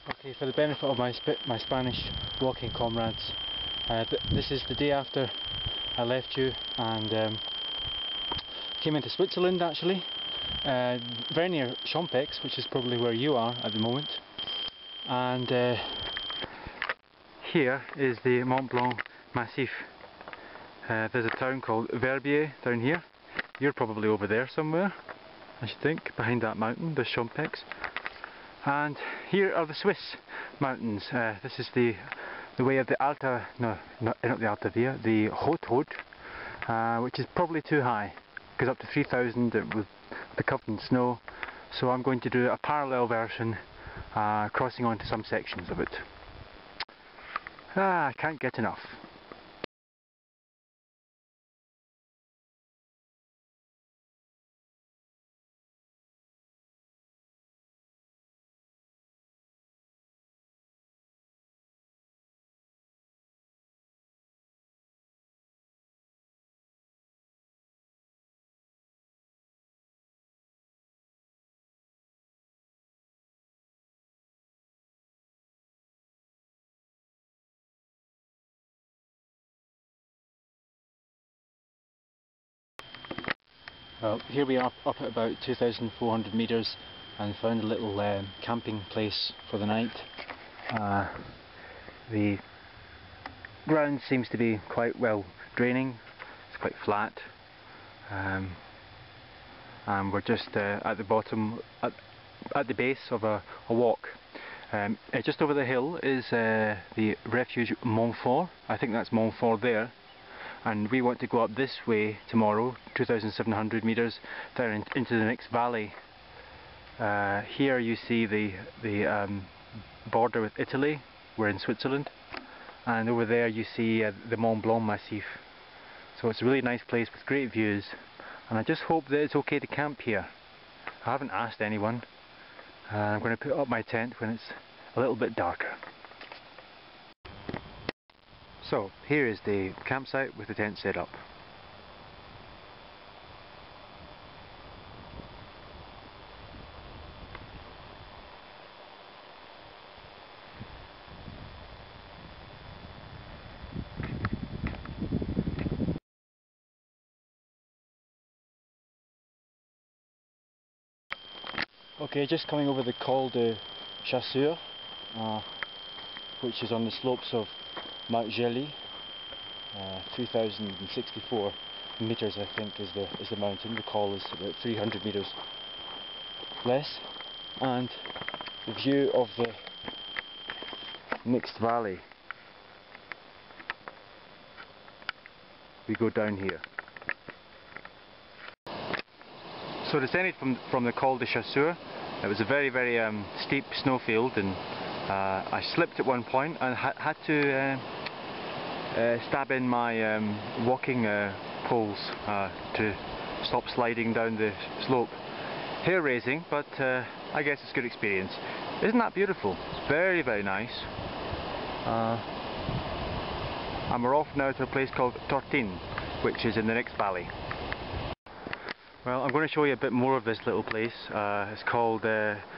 Okay, for the benefit of my Spanish walking comrades, this is the day after I left you and came into Switzerland actually, very near Champex, which is probably where you are at the moment, and here is the Mont Blanc Massif. There's a town called Verbier down here. You're probably over there somewhere, I should think, behind that mountain, the Champex. And here are the Swiss mountains. This is the way of the the Haute Route, which is probably too high. It goes up to 3,000 with the covered in snow. So I'm going to do a parallel version, crossing onto some sections of it. I can't get enough. Well, here we are up at about 2,400 metres and found a little camping place for the night. The ground seems to be quite well draining, it's quite flat, and we're just at the bottom, at the base of a walk. Just over the hill is the refuge Montfort. I think that's Montfort there. And we want to go up this way tomorrow, 2,700 metres, down into the next valley. Here you see the border with Italy. We're in Switzerland, and over there you see the Mont Blanc Massif. So it's a really nice place with great views, and I just hope that it's okay to camp here. I haven't asked anyone. I'm going to put up my tent when it's a little bit darker. So here is the campsite with the tent set up. Okay, just coming over the Col de Torrent, which is on the slopes of Mount Rouge. 3,064 metres I think is the mountain. The col is about 300 metres less, and the view of the next valley. We go down here. So descended from the Col de Torrent, it was a very steep snowfield, and I slipped at one point and had to stab in my walking poles to stop sliding down the slope. Hair raising, but I guess it's good experience. Isn't that beautiful? It's very nice. And we're off now to a place called Torrent, which is in the next valley. Well, I'm going to show you a bit more of this little place. It's called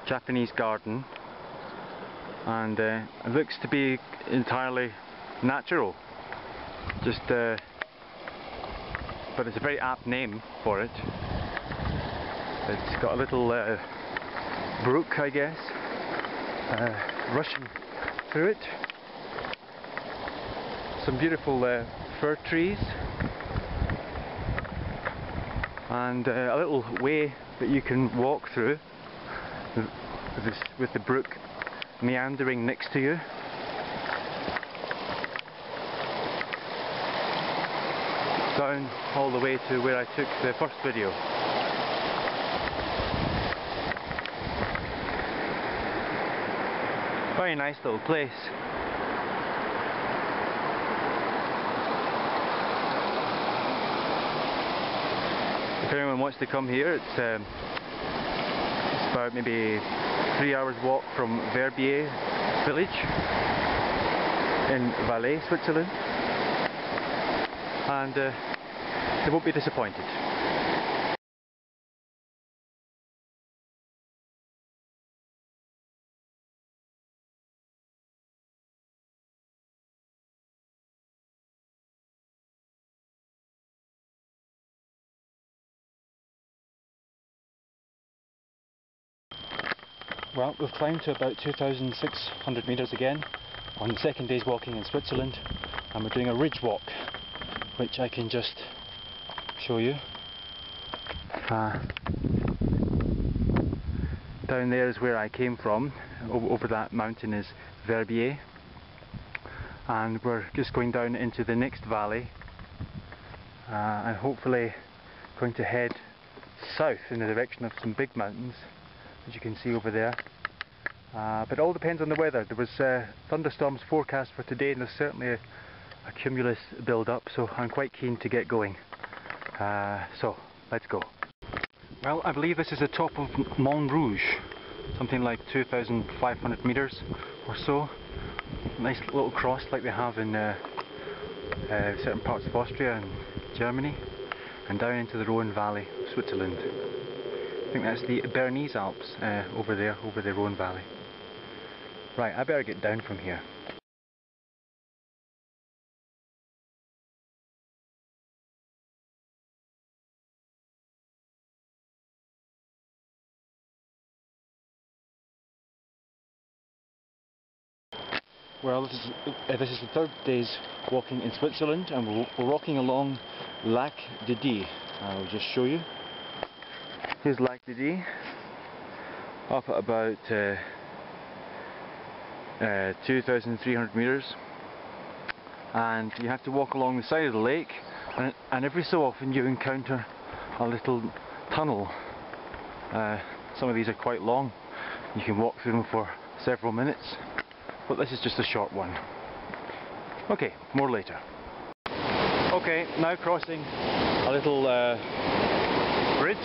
Japanese Garden, and it looks to be entirely natural. But it's a very apt name for it. It's got a little brook, I guess, rushing through it. Some beautiful fir trees, and a little way that you can walk through with the brook meandering next to you. Down all the way to where I took the first video. Very nice little place. If anyone wants to come here, it's about maybe 3 hours walk from Verbier village in Valais, Switzerland, and they won't be disappointed. Well, we've climbed to about 2,600 metres again on the second day's walking in Switzerland, and we're doing a ridge walk, which I can just show you. Down there is where I came from. Over that mountain is Verbier, and we're just going down into the next valley and hopefully going to head south in the direction of some big mountains, as you can see over there. But it all depends on the weather. There was thunderstorms forecast for today, and there's certainly a cumulus build up, so I'm quite keen to get going. So let's go. Well, I believe this is the top of Mont Rouge, something like 2,500 metres or so. Nice little cross like they have in certain parts of Austria and Germany, and down into the Rhone Valley of Switzerland. I think that's the Bernese Alps over there, over the Rhone Valley. Right, I better get down from here. Well, this is the third day's walking in Switzerland, and we're walking along Lac de Die. I'll just show you. Here's Lac de Die, up at about 2,300 metres, and you have to walk along the side of the lake, and every so often you encounter a little tunnel. Some of these are quite long. You can walk through them for several minutes. But this is just a short one. Okay, more later. Okay, now crossing a little bridge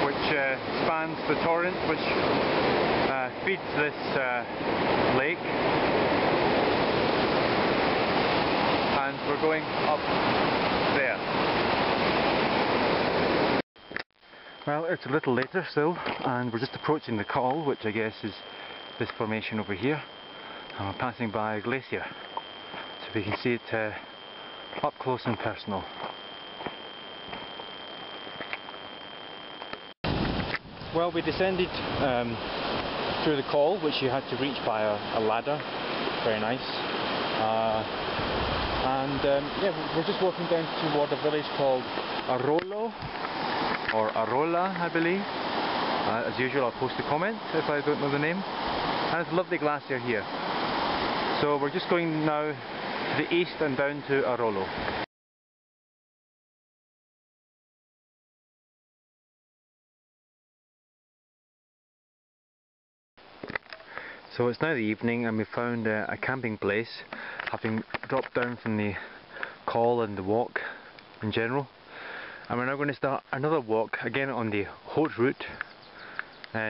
which spans the torrent which feeds this lake, and we're going up there. Well, it's a little later still, and we're just approaching the col, which I guess is this formation over here, and we're passing by a glacier, so we can see it up close and personal. Well, we descended through the col, which you had to reach by a ladder. Very nice. Yeah, we're just walking down toward a village called Arolla, or Arolla, I believe. As usual, I'll post a comment if I don't know the name. And it's a lovely glacier here. So we're just going now to the east and down to Arolla. So it's now the evening, and we found a camping place, having dropped down from the col and the walk in general. And we're now going to start another walk, again on the Haute Route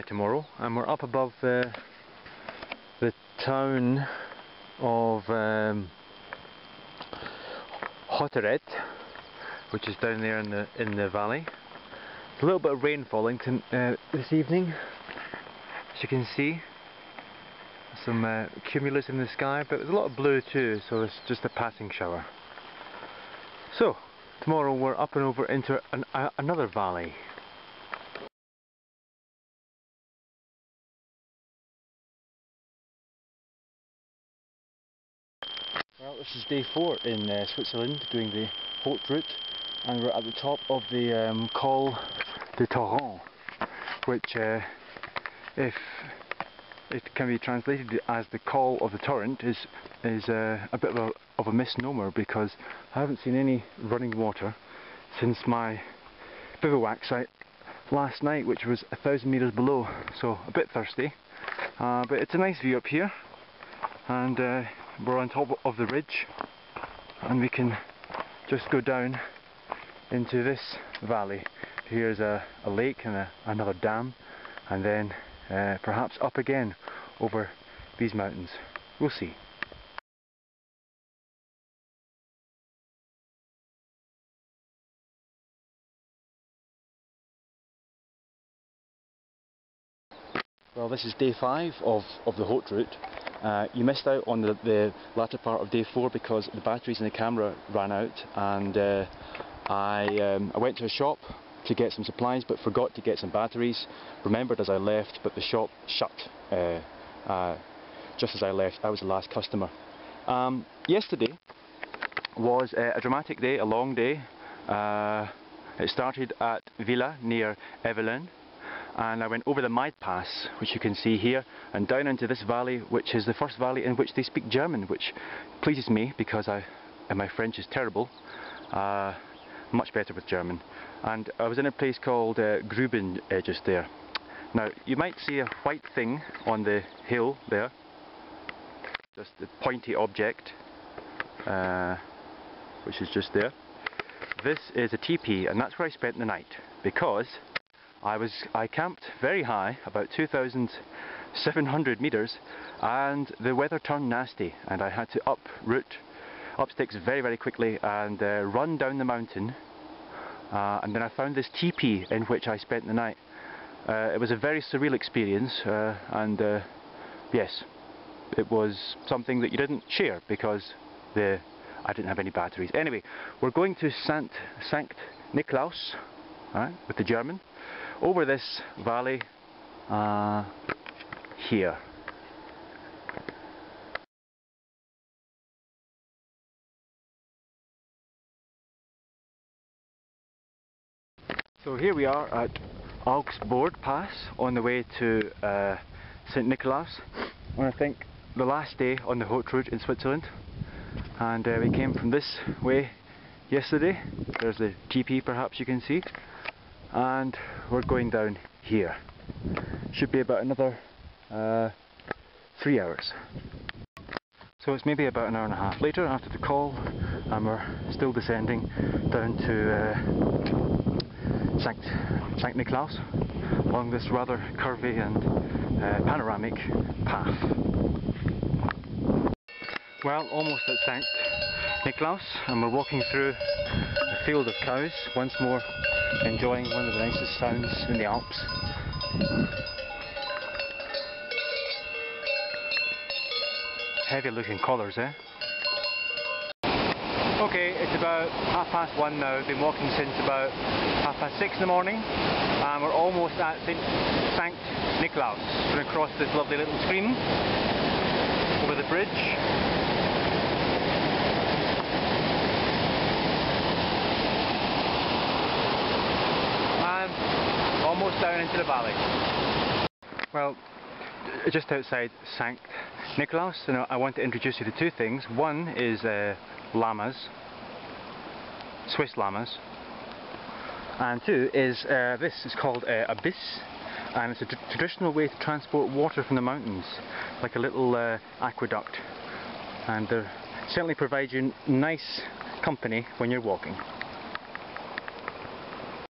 tomorrow, and we're up above the town of Haute Route, which is down there in the valley. There's a little bit of rain falling this evening, as you can see. Some cumulus in the sky, but there's a lot of blue too, so it's just a passing shower. So tomorrow we're up and over into another valley. Well, this is day 4 in Switzerland, doing the Haute Route, and we're at the top of the Col de Torrent, which, if it can be translated as the Col of the Torrent, is a bit of a misnomer, because I haven't seen any running water since my bivouac site last night, which was 1,000 metres below, so a bit thirsty. But it's a nice view up here, and we're on top of the ridge, and we can just go down into this valley. Here's a lake and another dam, and then perhaps up again over these mountains. We'll see. Well, this is day 5 of the Haute Route. You missed out on the latter part of day 4 because the batteries in the camera ran out, and I went to a shop to get some supplies but forgot to get some batteries. Remembered as I left, but the shop shut just as I left. I was the last customer. Yesterday was a dramatic day, a long day. It started at Villa near Evelyn, and I went over the Maid Pass, which you can see here, and down into this valley, which is the first valley in which they speak German, which pleases me because my French is terrible. Much better with German. And I was in a place called Gruben just there. Now you might see a white thing on the hill there, just the pointy object, which is just there. This is a teepee, and that's where I spent the night, because I camped very high, about 2,700 meters, and the weather turned nasty, and I had to up sticks very, very quickly and run down the mountain, and then I found this teepee in which I spent the night. It was a very surreal experience, and yes, it was something that you didn't share because I didn't have any batteries. Anyway, we're going to Saint Niklaus, with the German, over this valley here. So here we are at Smorgasbord Pass on the way to Saint Niklaus, on I think the last day on the Haute Route in Switzerland, and we came from this way yesterday. There's the teepee, perhaps you can see, and we're going down here. Should be about another 3 hours. So it's maybe about an hour and a half later after the call, and we're still descending down to Saint Niklaus along this rather curvy and panoramic path. Well, almost at Saint Niklaus, and we're walking through a field of cows, once more enjoying one of the nicest sounds in the Alps. Heavy looking collars, eh? Okay, it's about 1:30 now. I've been walking since about 6:30 in the morning, and we're almost at Saint Niklaus. We're going to cross this lovely little stream over the bridge. And almost down into the valley. Well, just outside Saint Niklaus, I want to introduce you to two things. One is llamas, Swiss llamas, and two is this is called a bis, and it's a traditional way to transport water from the mountains, like a little aqueduct, and they certainly provide you nice company when you're walking.